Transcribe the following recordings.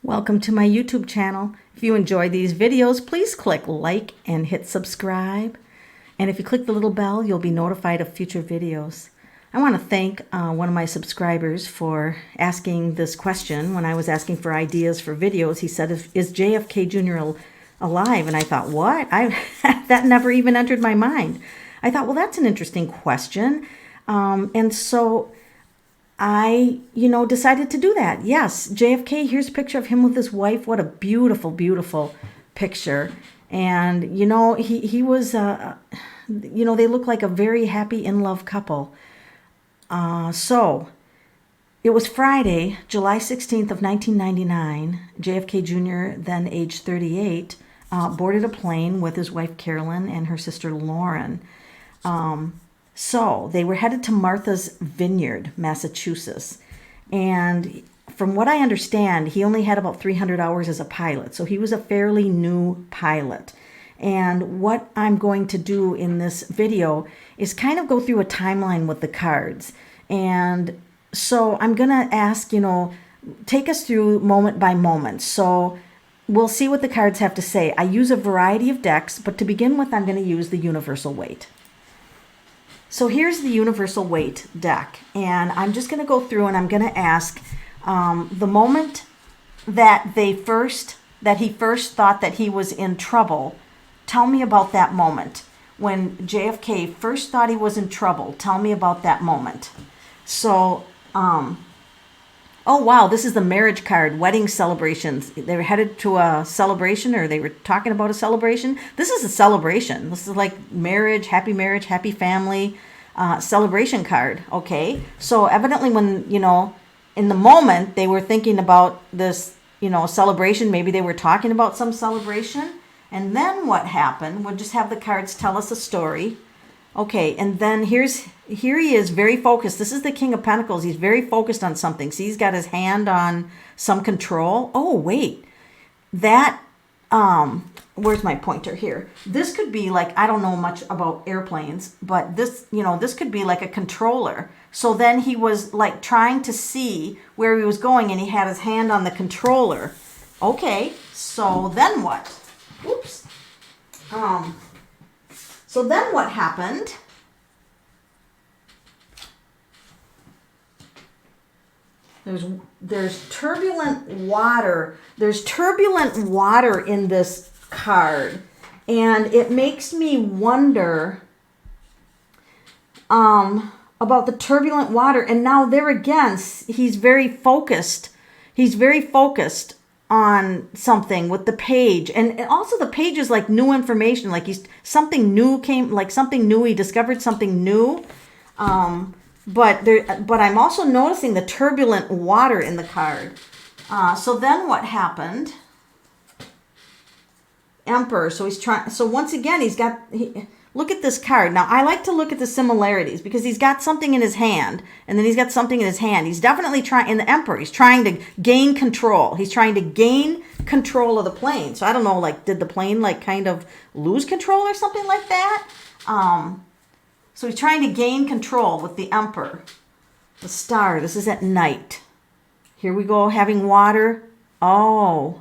Welcome to my YouTube channel. If you enjoy these videos, please click like and hit subscribe. And if you click the little bell, you'll be notified of future videos. I want to thank one of my subscribers for asking this question. When I was asking for ideas for videos, he said, is JFK Jr alive? And I thought, what? That never even entered my mind. I thought, well, that's an interesting question. And so I, decided to do that. Yes, JFK, here's a picture of him with his wife. What a beautiful, beautiful picture. And, he was, they look like a very happy, in-love couple. So it was Friday, July 16th of 1999. JFK Jr., then age 38, boarded a plane with his wife, Carolyn, and her sister, Lauren. So they were headed to Martha's Vineyard, Massachusetts. And from what I understand, he only had about 300 hours as a pilot. So he was a fairly new pilot. And what I'm going to do in this video is kind of go through a timeline with the cards. And so I'm going to ask, take us through moment by moment. So we'll see what the cards have to say. I use a variety of decks, but to begin with, I'm going to use the Universal Weight. So here's the Universal Weight deck, and I'm just going to go through and I'm going to ask the moment that he first thought that he was in trouble. Tell me about that moment. When JFK first thought he was in trouble, tell me about that moment. So, oh wow, this is the marriage card, wedding celebrations. They were headed to a celebration, or they were talking about a celebration. This is a celebration. This is like marriage, happy family, celebration card. Okay. So evidently when, in the moment they were thinking about this, celebration, maybe they were talking about some celebration. And then what happened? We'll just have the cards tell us a story. Okay, and then here he is, very focused. This is the King of Pentacles. He's very focused on something. See, he's got his hand on some control. Oh, wait. That, where's my pointer here? This could be like, I don't know much about airplanes, but this, this could be like a controller. So then he was like trying to see where he was going, and he had his hand on the controller. Okay, so then what? Oops. So then what happened? There's turbulent water. There's turbulent water in this card. And it makes me wonder about the turbulent water. And now there again, he's very focused. He's very focused on something with the page, and also the page is like new information, like something new he discovered something new, but I'm also noticing the turbulent water in the card. So then what happened? Emperor. So he's trying. So once again, look at this card. Now, I like to look at the similarities because he's got something in his hand, and then he's got something in his hand. He's definitely trying, in the Emperor, he's trying to gain control. He's trying to gain control of the plane. So I don't know, did the plane, kind of lose control or something like that? So he's trying to gain control with the Emperor. The Star, this is at night. Here we go, having water. Oh,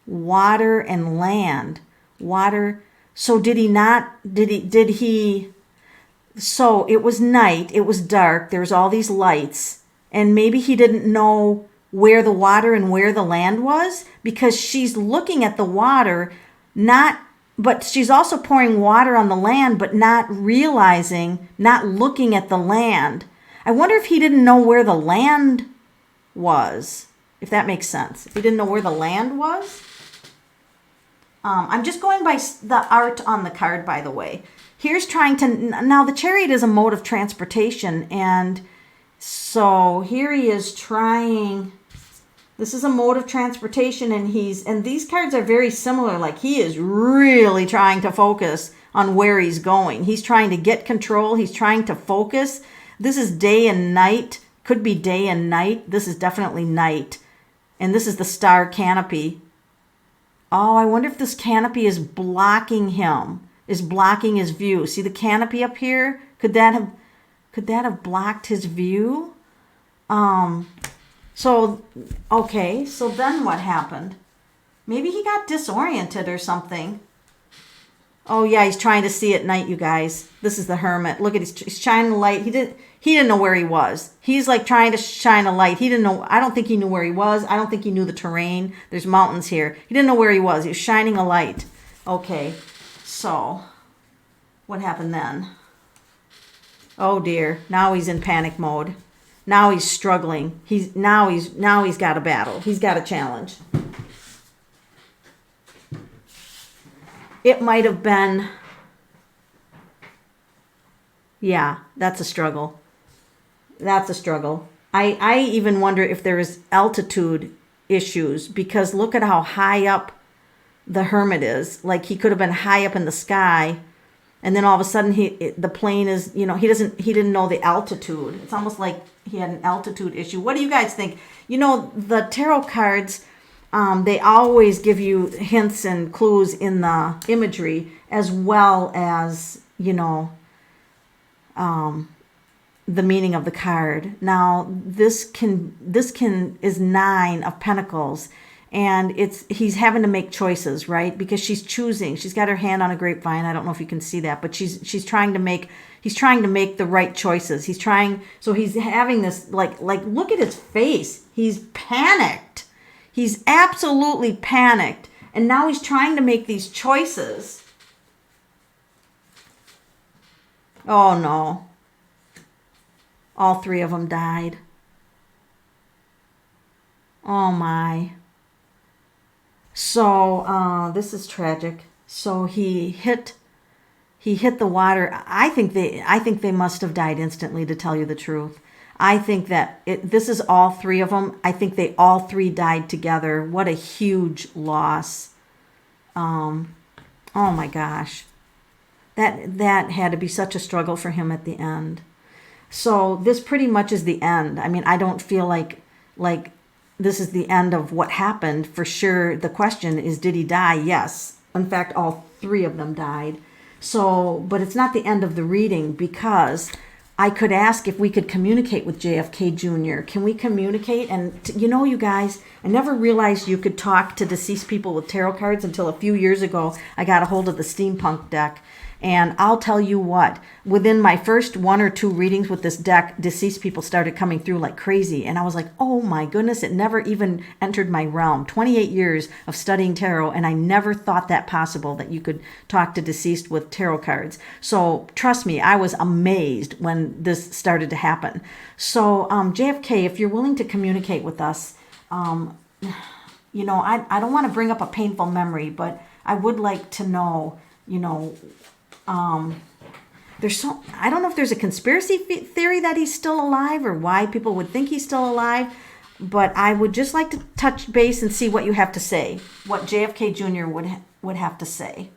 water and land. Water. So so it was night, it was dark, there's all these lights, and maybe he didn't know where the water and where the land was, because she's looking at the water, but she's also pouring water on the land, but not looking at the land. I wonder if he didn't know where the land was, if that makes sense. If he didn't know where the land was. I'm just going by the art on the card, by the way. Here's trying to, now the Chariot is a mode of transportation, and so here he is trying, this is a mode of transportation, and these cards are very similar, like he is really trying to focus on where he's going. He's trying to get control, he's trying to focus. This is day and night, could be day and night. This is definitely night, and this is the star canopy. Oh, I wonder if this canopy is blocking him, is blocking his view. See the canopy up here? Could that have blocked his view? So, okay, so then what happened? Maybe he got disoriented or something. Oh yeah, he's trying to see at night, you guys. This is the hermit. Look at he's shining a light. He didn't know where he was. He's like trying to shine a light. He didn't know. I don't think he knew where he was. I don't think he knew the terrain. There's mountains here. He didn't know where he was. He was shining a light. Okay, so what happened then? Oh dear. Now he's in panic mode. Now he's struggling. He's got a battle. He's got a challenge. It might have been, yeah, that's a struggle. That's a struggle. I even wonder if there is altitude issues, because look at how high up the hermit is. Like, he could have been high up in the sky, and then all of a sudden the plane is, he didn't know the altitude. It's almost like he had an altitude issue. What do you guys think? The tarot cards, they always give you hints and clues in the imagery, as well as, the meaning of the card. Now, this is 9 of Pentacles, and he's having to make choices, right? Because she's choosing. She's got her hand on a grapevine. I don't know if you can see that, but he's trying to make the right choices. So he's having this like look at his face. He's panicked. He's absolutely panicked. And now he's trying to make these choices. Oh no. All 3 of them died. Oh my. So this is tragic. So he hit the water. I think they must have died instantly, to tell you the truth. I think that this is all 3 of them. I think they all 3 died together. What a huge loss. Oh my gosh. That had to be such a struggle for him at the end. So this pretty much is the end. I mean, I don't feel like this is the end of what happened. For sure, the question is, did he die? Yes. In fact, all 3 of them died. So, but it's not the end of the reading, because I could ask if we could communicate with JFK Jr. Can we communicate? And you guys, I never realized you could talk to deceased people with tarot cards until a few years ago. I got a hold of the steampunk deck. And I'll tell you what, within my first 1 or 2 readings with this deck, deceased people started coming through like crazy. And I was like, oh my goodness, it never even entered my realm. 28 years of studying tarot, and I never thought that possible, that you could talk to deceased with tarot cards. So trust me, I was amazed when this started to happen. So JFK, if you're willing to communicate with us, I don't want to bring up a painful memory, but I would like to know, I don't know if there's a conspiracy theory that he's still alive, or why people would think he's still alive, but I would just like to touch base and see what you have to say, what JFK Jr. would have to say.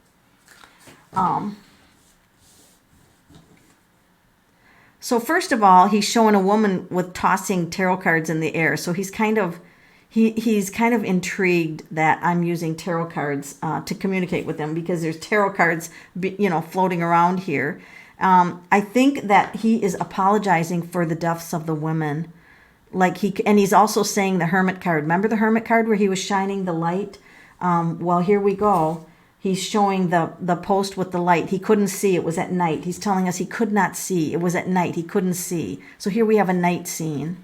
So first of all, he's showing a woman with tossing tarot cards in the air. So he's kind of intrigued that I'm using tarot cards to communicate with him, because there's tarot cards, floating around here. I think that he is apologizing for the deaths of the women. And he's also saying the Hermit card. Remember the Hermit card where he was shining the light? Well, here we go. He's showing the post with the light. He couldn't see. It was at night. He's telling us he could not see. It was at night. He couldn't see. So here we have a night scene.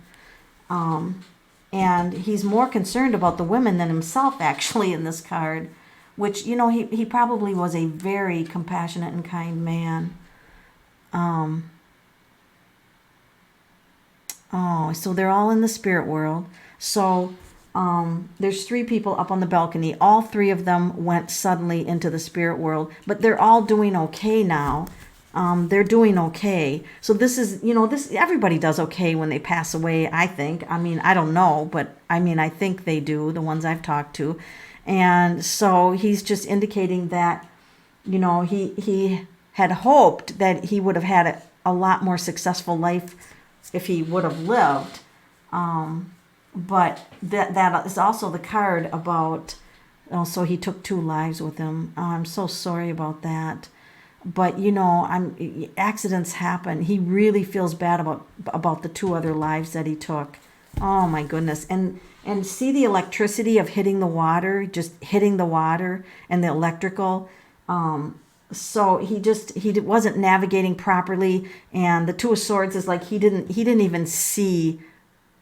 And he's more concerned about the women than himself, actually, in this card, which, he probably was a very compassionate and kind man. So they're all in the spirit world. So there's 3 people up on the balcony. All 3 of them went suddenly into the spirit world, but they're all doing okay now. They're doing okay. So this is, everybody does okay when they pass away, I think. I mean, I don't know, but I think they do, the ones I've talked to. And so he's just indicating that, he had hoped that he would have had a lot more successful life if he would have lived. But that is also the card about, so he took 2 lives with him. I'm so sorry about that. But accidents happen. He really feels bad about the 2 other lives that he took. Oh my goodness. And see the electricity of hitting the water, just hitting the water and the electrical. So he wasn't navigating properly, and the Two of Swords is like he didn't even see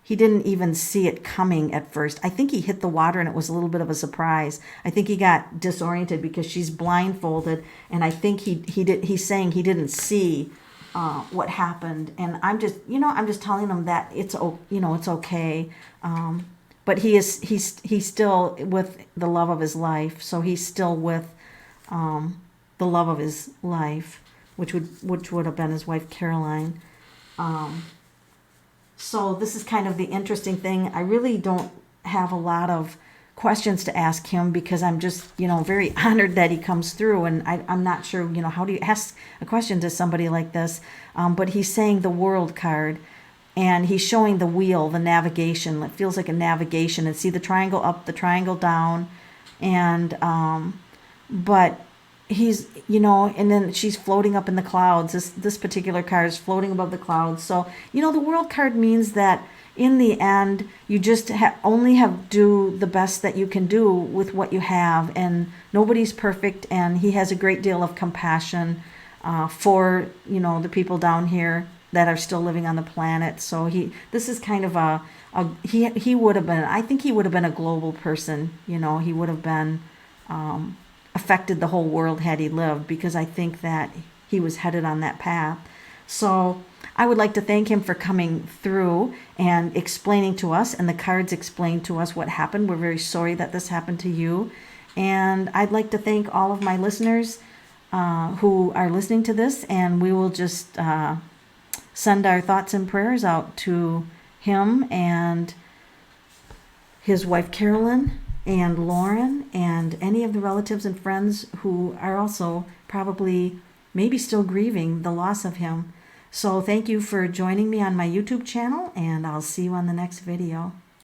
it coming at first. I think he hit the water and it was a little bit of a surprise. I think he got disoriented because she's blindfolded, and I think he's saying he didn't see what happened. And I'm just telling him that it's okay. But he's still with the love of his life. So he's still with the love of his life, which would have been his wife Caroline. So this is kind of the interesting thing. I really don't have a lot of questions to ask him because I'm just, very honored that he comes through. And I'm not sure, how do you ask a question to somebody like this? But he's saying the World card, and he's showing the wheel, the navigation. It feels like a navigation. And see the triangle up, the triangle down. And, but he's, and then she's floating up in the clouds. This particular card is floating above the clouds. So, the World card means that in the end, you just only have do the best that you can do with what you have, and nobody's perfect. And he has a great deal of compassion for the people down here that are still living on the planet. So this is kind of he would have been. I think he would have been a global person. He would have been. Affected the whole world had he lived, because I think that he was headed on that path. So I would like to thank him for coming through and explaining to us, and the cards explain to us what happened. We're very sorry that this happened to you. And I'd like to thank all of my listeners who are listening to this, and we will just send our thoughts and prayers out to him and his wife Carolyn and Lauren, and any of the relatives and friends who are also probably maybe still grieving the loss of him. So thank you for joining me on my YouTube channel, and I'll see you on the next video.